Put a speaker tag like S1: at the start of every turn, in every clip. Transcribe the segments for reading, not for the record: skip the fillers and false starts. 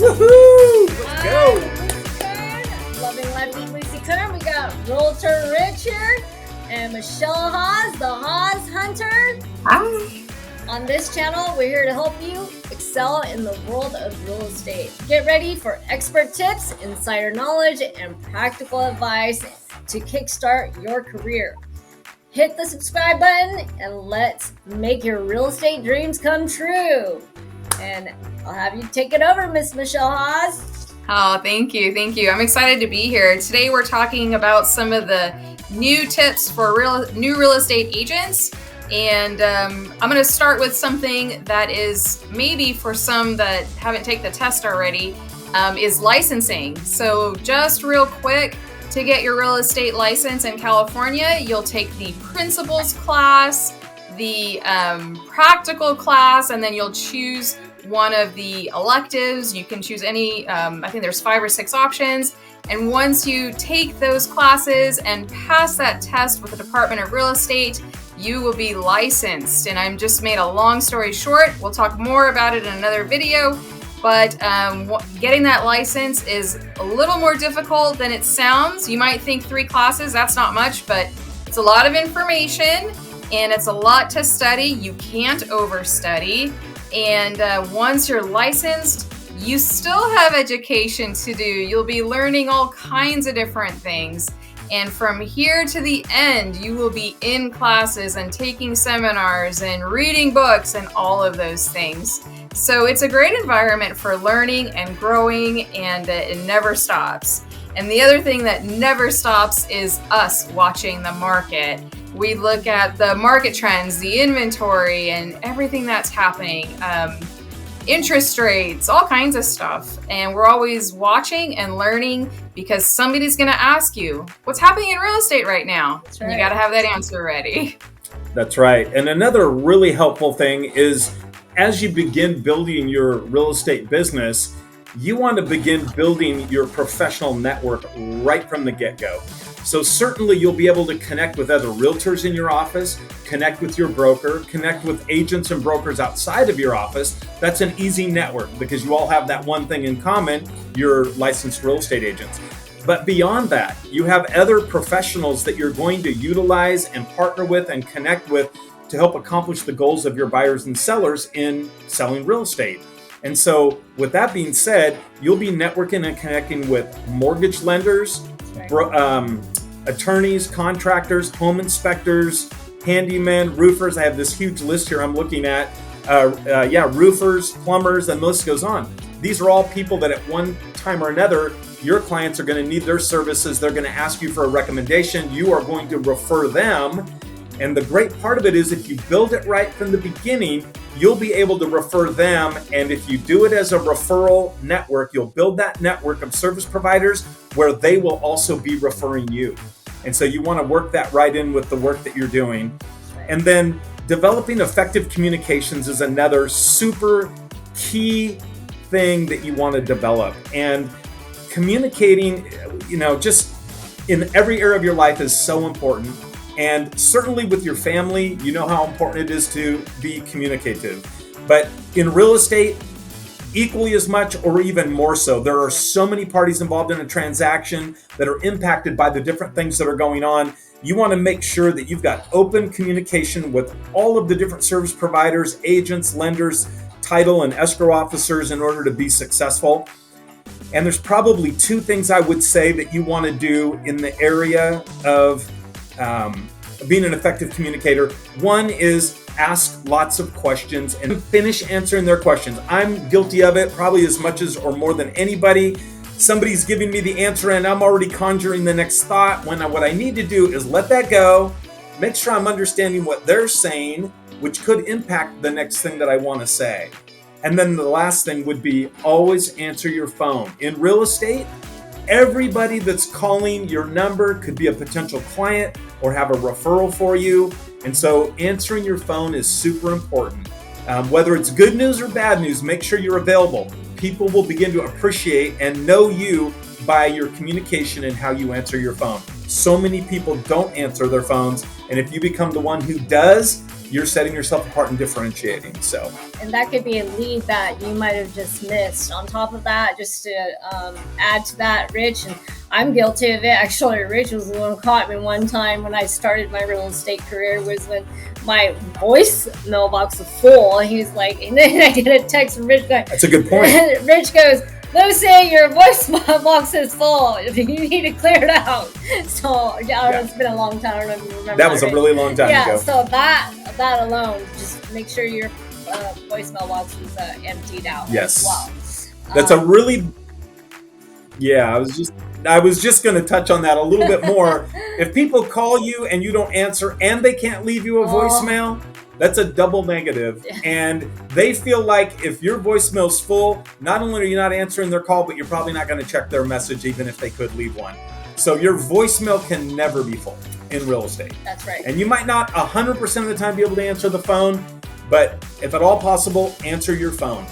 S1: Woohoo! Let's go!
S2: Loving Life with Lucy Kern. We got Realtor Rich here and Michelle Haas, the Haas Hunter.
S3: Hi.
S2: On this channel, we're here to help you excel in the world of real estate. Get ready for expert tips, insider knowledge, and practical advice to kickstart your career. Hit the subscribe button and let's make your real estate dreams come true. And I'll have you take it over, Miss Michelle Haas.
S3: Oh, thank you. I'm excited to be here. Today we're talking about some of the new tips for new real estate agents. And I'm going to start with something that is maybe for some that haven't taken the test already, is licensing. So just real quick, to get your real estate license in California, you'll take the principles class, the practical class, and then you'll choose one of the electives. You can choose any, I think there's 5 or 6 options. And once you take those classes and pass that test with the Department of Real Estate, you will be licensed. And I'm just made a long story short. We'll talk more about it in another video. But getting that license is a little more difficult than it sounds. You might think 3 classes, that's not much, but it's a lot of information and it's a lot to study. You can't overstudy. And once you're licensed, you still have education to do. You'll be learning all kinds of different things. And from here to the end, you will be in classes and taking seminars and reading books and all of those things. So it's a great environment for learning and growing, and it never stops. And the other thing that never stops is us watching the market. We look at the market trends, the inventory, and everything that's happening, interest rates, all kinds of stuff. And we're always watching and learning because somebody's going to ask you, what's happening in real estate right now?
S2: That's right.
S3: You got to have that answer ready.
S1: That's right. And another really helpful thing is as you begin building your real estate business, you want to begin building your professional network right from the get-go. So certainly you'll be able to connect with other realtors in your office, connect with your broker, connect with agents and brokers outside of your office. That's an easy network because you all have that one thing in common, you're licensed real estate agents. But beyond that, you have other professionals that you're going to utilize and partner with and connect with to help accomplish the goals of your buyers and sellers in selling real estate. And so with that being said, you'll be networking and connecting with mortgage lenders, attorneys, contractors, home inspectors, handymen, roofers. I have this huge list here I'm looking at. Roofers, plumbers, and the list goes on. These are all people that at one time or another, your clients are going to need their services. They're going to ask you for a recommendation. You are going to refer them. And the great part of it is if you build it right from the beginning, you'll be able to refer them. And if you do it as a referral network, you'll build that network of service providers where they will also be referring you. And so you want to work that right in with the work that you're doing. And then developing effective communications is another super key thing that you want to develop. And communicating, just in every area of your life is so important. And certainly with your family, you know how important it is to be communicative. But in real estate, equally as much or even more so. There are so many parties involved in a transaction that are impacted by the different things that are going on. You want to make sure that you've got open communication with all of the different service providers, agents, lenders, title and escrow officers in order to be successful. And there's probably 2 things I would say that you want to do in the area of being an effective communicator. One is ask lots of questions and finish answering their questions. I'm guilty of it probably as much as or more than anybody. Somebody's giving me the answer and I'm already conjuring the next thought when what I need to do is let that go, make sure I'm understanding what they're saying, which could impact the next thing that I want to say. And then the last thing would be always answer your phone. In real estate, everybody that's calling your number could be a potential client or have a referral for you. And so answering your phone is super important. Whether it's good news or bad news, make sure you're available. People will begin to appreciate and know you by your communication and how you answer your phone. So many people don't answer their phones. And if you become the one who does, you're setting yourself apart and differentiating. So,
S2: and that could be a lead that you might have just missed. On top of that, just to add to that, Rich, and I'm guilty of it. Actually, Rich was the one who caught me one time when I started my real estate career, was when my voice mailbox was full. And he was like, and then I get a text from Rich going,
S1: that's a good point.
S2: Rich goes, Lucy, your voice box is full. You need to clear it out. So it's been a long time. I don't know if you remember.
S1: That was a really long time ago.
S2: So that alone, just make sure your voicemail box is emptied out as well.
S1: That's a really, I was just going to touch on that a little bit more. If people call you and you don't answer and they can't leave you a voicemail, that's a double negative. And they feel like if your voicemail's full, not only are you not answering their call, but you're probably not going to check their message even if they could leave one. So your voicemail can never be full in real estate.
S2: That's right.
S1: And you might not 100% of the time be able to answer the phone, but if at all possible, answer your phone.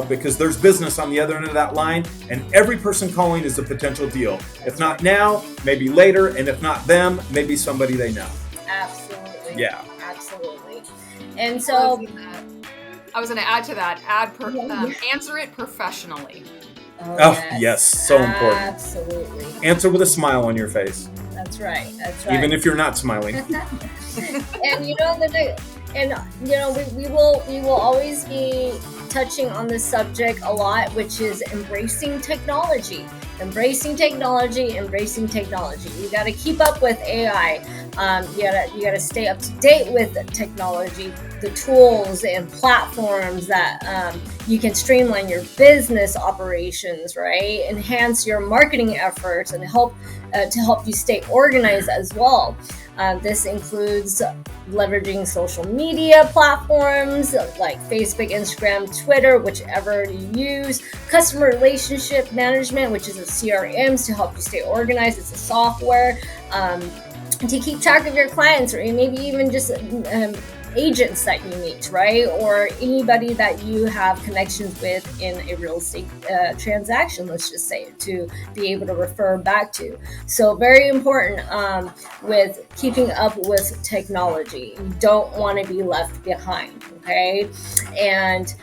S1: Because there's business on the other end of that line, and every person calling is a potential deal. If not now, maybe later, and if not them, maybe somebody they know.
S2: Absolutely.
S1: Yeah.
S2: Absolutely. And so
S3: I was going to add to that. Answer it professionally.
S1: Yes, so important.
S2: Absolutely.
S1: Answer with a smile on your face.
S2: That's right.
S1: Even if you're not smiling.
S2: And we will always be touching on this subject a lot, which is embracing technology. You got to keep up with AI. You got to stay up to date with the technology, the tools and platforms that you can streamline your business operations, right? Enhance your marketing efforts and help you stay organized as well. This includes leveraging social media platforms like Facebook, Instagram, Twitter, whichever you use. Customer relationship management, which is a CRMs to help you stay organized. It's a software to keep track of your clients, or maybe even just agents that you meet, right? Or anybody that you have connections with in a real estate transaction, let's just say, to be able to refer back to. So very important with keeping up with technology. You don't want to be left behind, okay? And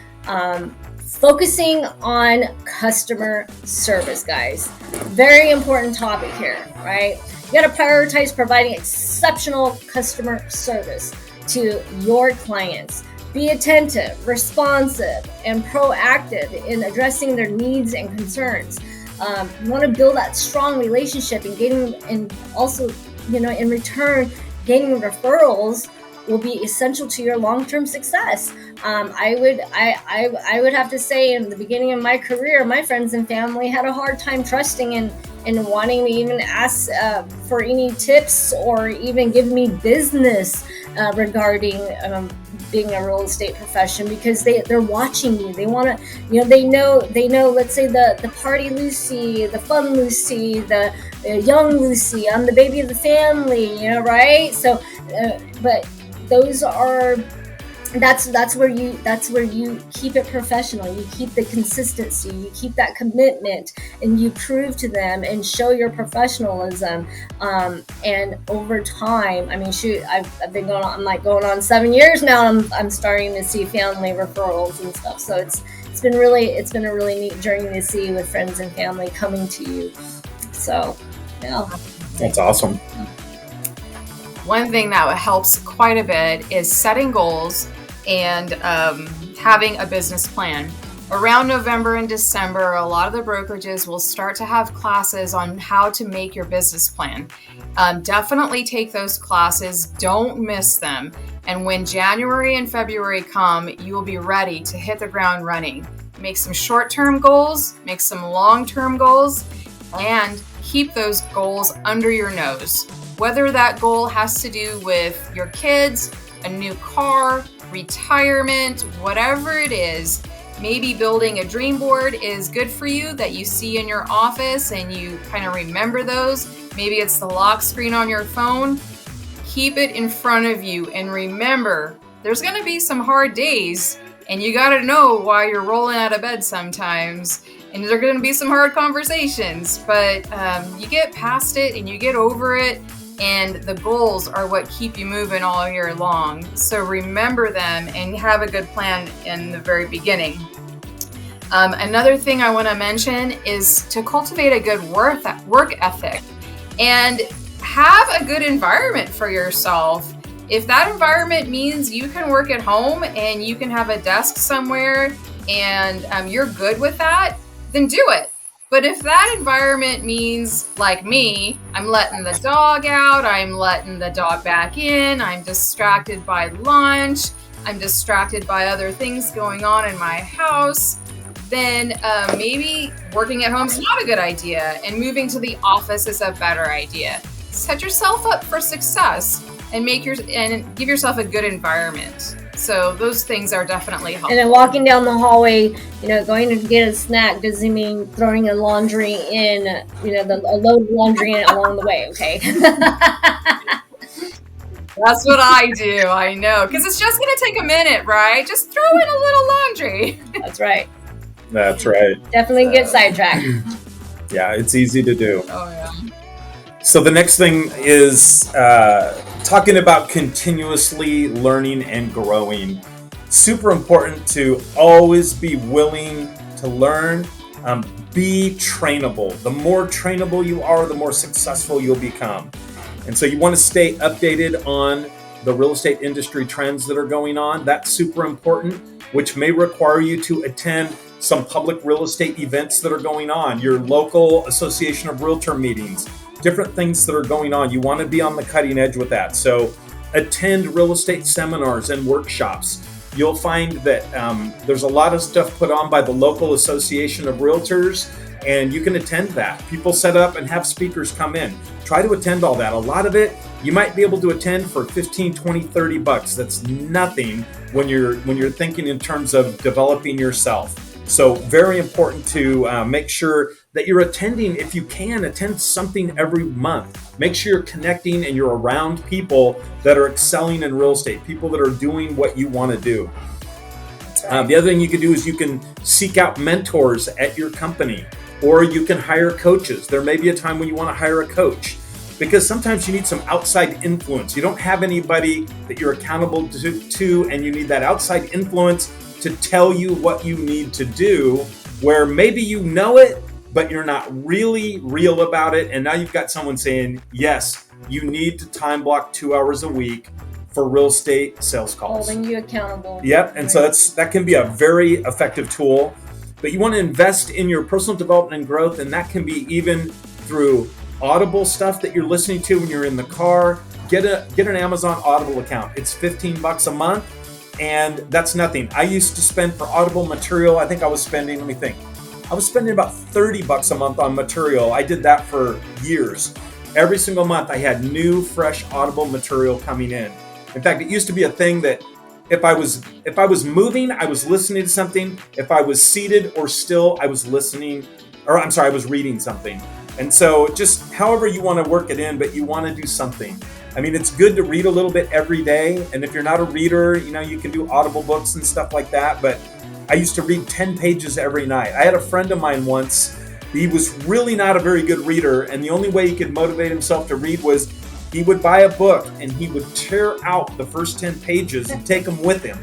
S2: focusing on customer service, guys. Very important topic here, right? You got to prioritize providing exceptional customer service to your clients. Be attentive, responsive, and proactive in addressing their needs and concerns. You want to build that strong relationship and also, in return, gaining referrals will be essential to your long-term success. I would have to say, in the beginning of my career, my friends and family had a hard time trusting and wanting me even ask for any tips or even give me business regarding being a real estate profession, because they're watching you. They want to, they know, let's say the party Lucy, the fun Lucy, the young Lucy, I'm the baby of the family, right? So, but those are, that's where you keep it professional. You keep the consistency, you keep that commitment, and you prove to them and show your professionalism. And over time, I mean, I've been going on, I'm going on 7 years now. I'm starting to see family referrals and stuff. So it's been a really neat journey to see with friends and family coming to you. So, yeah.
S1: That's awesome.
S3: One thing that helps quite a bit is setting goals and having a business plan. Around November and December, a lot of the brokerages will start to have classes on how to make your business plan. Definitely take those classes, don't miss them. And when January and February come, you will be ready to hit the ground running. Make some short-term goals, make some long-term goals, and keep those goals under your nose. Whether that goal has to do with your kids, a new car, retirement, whatever it is, maybe building a dream board is good for you that you see in your office and you kind of remember those. Maybe it's the lock screen on your phone. Keep it in front of you and remember, there's going to be some hard days and you got to know why you're rolling out of bed sometimes. And there are going to be some hard conversations, but you get past it and you get over it. and the goals are what keep you moving all year long. So remember them and have a good plan in the very beginning. Another thing I want to mention is to cultivate a good work ethic and have a good environment for yourself. If that environment means you can work at home and you can have a desk somewhere and you're good with that, then do it. But if that environment means, like me, I'm letting the dog out, I'm letting the dog back in, I'm distracted by lunch, I'm distracted by other things going on in my house, then maybe working at home is not a good idea and moving to the office is a better idea. Set yourself up for success and give yourself a good environment. So those things are definitely helpful.
S2: And then walking down the hallway, going to get a snack doesn't mean throwing a laundry in, a load of laundry in along the way, okay?
S3: That's what I do, I know. Because it's just going to take a minute, right? Just throw in a little laundry.
S2: That's right.
S1: That's right.
S2: Definitely get sidetracked.
S1: Yeah, it's easy to do.
S3: Oh, yeah.
S1: So the next thing is talking about continuously learning and growing. Super important to always be willing to learn. Be trainable. The more trainable you are, the more successful you'll become. And so you want to stay updated on the real estate industry trends that are going on. That's super important, which may require you to attend some public real estate events that are going on, your local association of realtor meetings, different things that are going on. You want to be on the cutting edge with that. So attend real estate seminars and workshops. You'll find that there's a lot of stuff put on by the local association of realtors, and you can attend that. People set up and have speakers come in. Try to attend all that. A lot of it you might be able to attend for 15, 20, 30 bucks. That's nothing when you're thinking in terms of developing yourself. So very important to make sure that you're attending. If you can, attend something every month. Make sure you're connecting and you're around people that are excelling in real estate, people that are doing what you want to do. The other thing you can do is you can seek out mentors at your company, or you can hire coaches. There may be a time when you want to hire a coach, because sometimes you need some outside influence. You don't have anybody that you're accountable to, and you need that outside influence to tell you what you need to do, where maybe you know it, but you're not really real about it. And now you've got someone saying, yes, you need to time block 2 hours a week for real estate sales calls.
S2: Holding you accountable.
S1: Yep. And so that can be a very effective tool. But you want to invest in your personal development and growth, and that can be even through Audible stuff that you're listening to when you're in the car. Get an Amazon Audible account. It's $15 a month. And that's nothing. I used to spend for Audible material, I think I was spending about $30 a month on material. I did that for years. Every single month I had new, fresh Audible material coming in. In fact, it used to be a thing that if I was moving, I was listening to something. If I was seated or still, I was reading something. And so just however you want to work it in, but you want to do something. I mean, it's good to read a little bit every day. And if you're not a reader, you can do Audible books and stuff like that. But I used to read 10 pages every night. I had a friend of mine once. He was really not a very good reader. And the only way he could motivate himself to read was he would buy a book and he would tear out the first 10 pages and take them with him.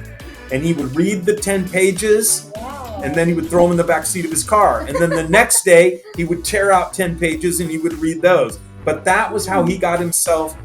S1: And he would read the 10 pages.
S2: Wow.
S1: And then he would throw them in the back seat of his car. And then the next day he would tear out 10 pages and he would read those. But that was how he got himself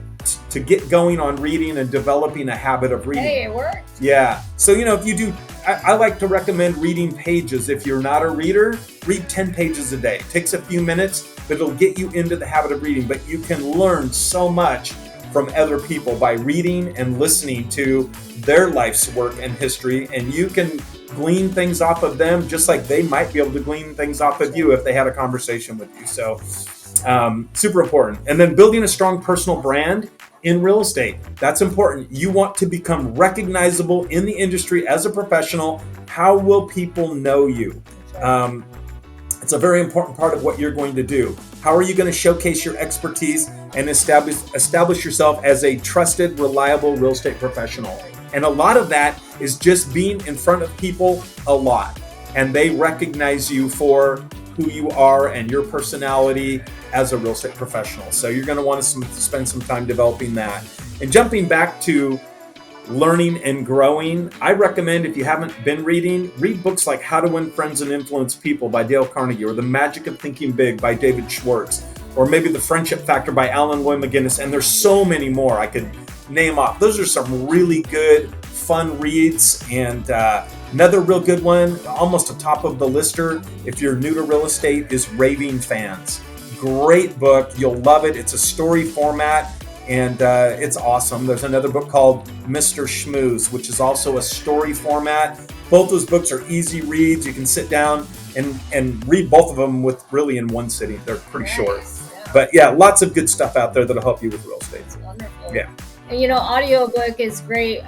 S1: to get going on reading and developing a habit of reading.
S2: Hey, it worked.
S1: Yeah. So, if you do, I like to recommend reading pages. If you're not a reader, read 10 pages a day. It takes a few minutes, but it'll get you into the habit of reading. But you can learn so much from other people by reading and listening to their life's work and history. And you can glean things off of them just like they might be able to glean things off of you if they had a conversation with you. So super important. And then building a strong personal brand in real estate. That's important. You want to become recognizable in the industry as a professional. How will people know you? It's a very important part of what you're going to do. How are you going to showcase your expertise and establish yourself as a trusted, reliable real estate professional? And a lot of that is just being in front of people a lot. And they recognize you for who you are and your personality as a real estate professional. So you're going to want to spend some time developing that. And jumping back to learning and growing, I recommend, if you haven't been reading, read books like How to Win Friends and Influence People by Dale Carnegie, or The Magic of Thinking Big by David Schwartz, or maybe The Friendship Factor by Alan Lloyd McGinnis. And there's so many more I could name off. Those are some really good, fun reads. And another real good one, almost atop of the lister, if you're new to real estate, is Raving Fans. Great book. You'll love it. It's a story format, and it's awesome. There's another book called Mr. Schmooze, which is also a story format. Both those books are easy reads. You can sit down and read both of them with really in one sitting. They're pretty short. Yeah. But yeah, lots of good stuff out there that'll help you with real estate.
S2: That's wonderful.
S1: Yeah.
S2: And audiobook is great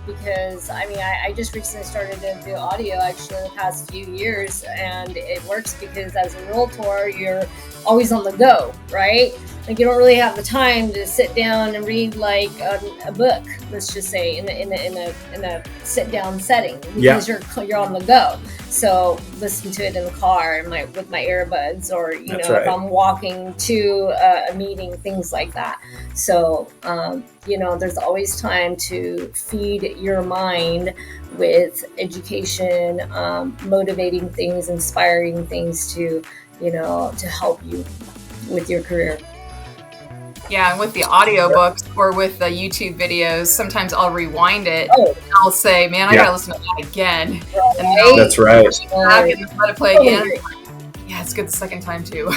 S2: because I just recently started to do audio actually in the past few years, and it works because as a realtor, you're always on the go, right? Like you don't really have the time to sit down and read like a book, let's just say in a sit down setting, because you're on the go. So listen to it in the car and with my earbuds, or if I'm walking to a meeting, things like that. So there's always time to feed your mind with education, motivating things, inspiring things to help you with your career.
S3: Yeah, and with the audiobooks or with the YouTube videos, sometimes I'll rewind it. And I'll say, man, I gotta listen to that again.
S2: Right.
S3: And then
S1: That's right.
S3: Back and let it play again. Yeah, it's good the second time too.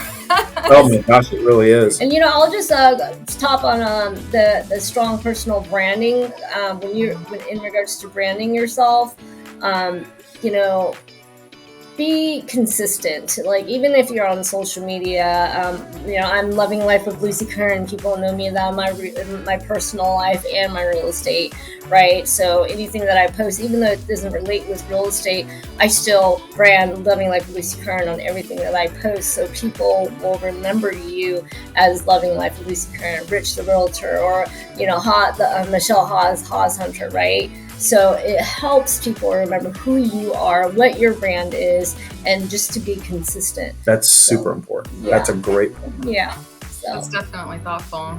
S1: Oh my gosh, it really is.
S2: And I'll just top on the strong personal branding. When in regards to branding yourself, be consistent. Like even if you're on social media, I'm loving life with Lucy Kern. People know me that my personal life and my real estate, right? So anything that I post, even though it doesn't relate with real estate, I still brand Loving Life with Lucy Kern on everything that I post. So people will remember you as Loving Life with Lucy Kern, Rich the Realtor, or Michelle Haas Hunter, right? So it helps people remember who you are, what your brand is, and just to be consistent.
S1: That's super important. Yeah. That's a great point.
S2: Yeah.
S3: That's definitely thoughtful.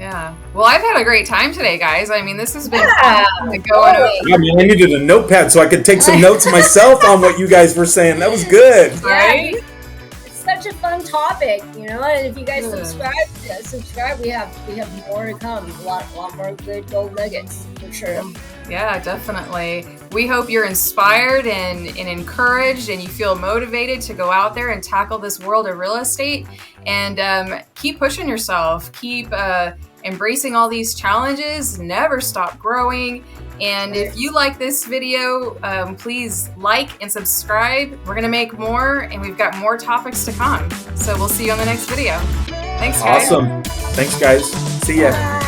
S3: Yeah. Well, I've had a great time today, guys. I mean, this has been fun going over.
S1: I mean, I needed a notepad so I could take some notes myself on what you guys were saying. That was good.
S3: Right?
S2: It's such a fun topic, and if you guys subscribe, we have more to come. A lot more good gold nuggets for sure.
S3: Yeah, definitely. We hope you're inspired and encouraged, and you feel motivated to go out there and tackle this world of real estate, and keep pushing yourself. Keep embracing all these challenges. Never stop growing. And if you like this video, please like and subscribe. We're going to make more, and we've got more topics to come. So we'll see you on the next video. Thanks, guys.
S1: Awesome. Thanks, guys. See ya.
S2: Bye.